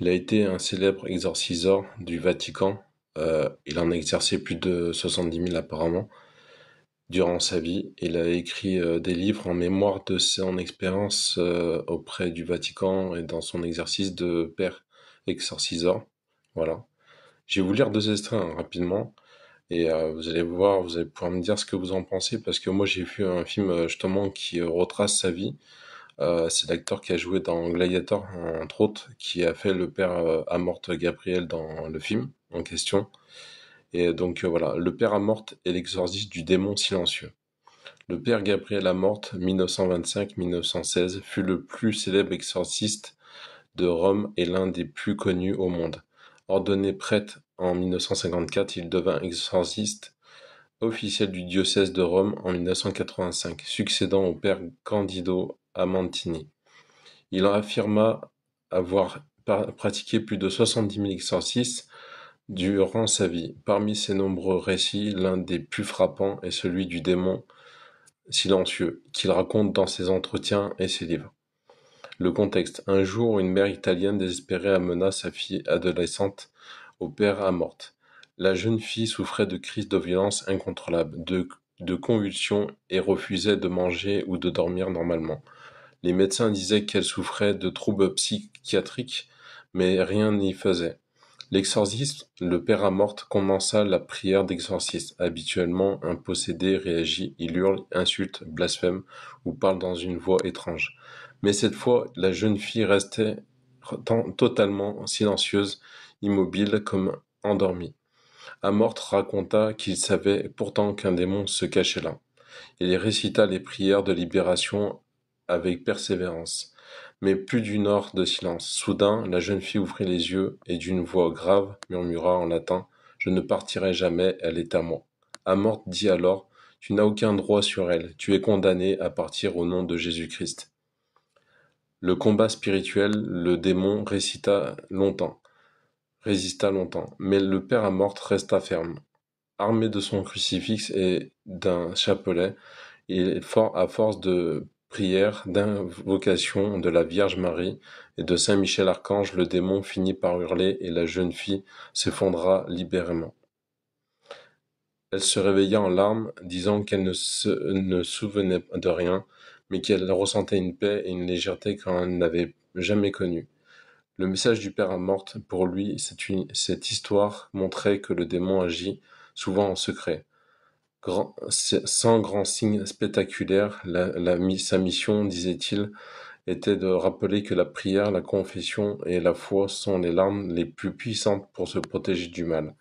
Il a été un célèbre exorciseur du Vatican. Il en a exercé plus de 70 000 apparemment durant sa vie. Il a écrit des livres en mémoire de son expérience auprès du Vatican et dans son exercice de père exorciseur. Voilà. Je vais vous lire deux extraits rapidement et vous allez voir, vous allez pouvoir me dire ce que vous en pensez parce que moi j'ai vu un film justement qui retrace sa vie. C'est l'acteur qui a joué dans Gladiator, entre autres, qui a fait le père Amort Gabriel dans le film en question. Et donc voilà, le père Amort est l'exorciste du démon silencieux. Le père Gabriel Amort, 1925-1916, fut le plus célèbre exorciste de Rome et l'un des plus connus au monde. Ordonné prêtre en 1954, il devint exorciste officiel du diocèse de Rome en 1985, succédant au père Candido Amantini. Il affirma avoir pratiqué plus de 70 000 exorcismes durant sa vie. Parmi ses nombreux récits, l'un des plus frappants est celui du démon silencieux, qu'il raconte dans ses entretiens et ses livres. Le contexte. Un jour, une mère italienne désespérée amena sa fille adolescente au père à morte. La jeune fille souffrait de crises de violence incontrôlables, de convulsions et refusait de manger ou de dormir normalement. Les médecins disaient qu'elle souffrait de troubles psychiatriques, mais rien n'y faisait. L'exorciste, le père Amorth, commença la prière d'exorcisme. Habituellement, un possédé réagit, il hurle, insulte, blasphème ou parle dans une voix étrange. Mais cette fois, la jeune fille restait totalement silencieuse, immobile, comme endormie. Amorth raconta qu'il savait pourtant qu'un démon se cachait là. Il récita les prières de libération avec persévérance. Mais plus d'une heure de silence. Soudain, la jeune fille ouvrit les yeux et d'une voix grave murmura en latin: Je ne partirai jamais, elle est à moi. Amorth dit alors: Tu n'as aucun droit sur elle, tu es condamné à partir au nom de Jésus-Christ. Le combat spirituel, le démon résista longtemps, mais le père Amorth resta ferme. Armé de son crucifix et d'un chapelet, et à force de prières, d'invocations de la Vierge Marie et de Saint Michel Archange, le démon finit par hurler et la jeune fille s'effondra libérément. Elle se réveilla en larmes, disant qu'elle ne souvenait de rien, mais qu'elle ressentait une paix et une légèreté qu'elle n'avait jamais connue. Le message du père Amorth, pour lui, cette histoire montrait que le démon agit souvent en secret. Sans grand signe spectaculaire, sa mission, disait-il, était de rappeler que la prière, la confession et la foi sont les larmes les plus puissantes pour se protéger du mal.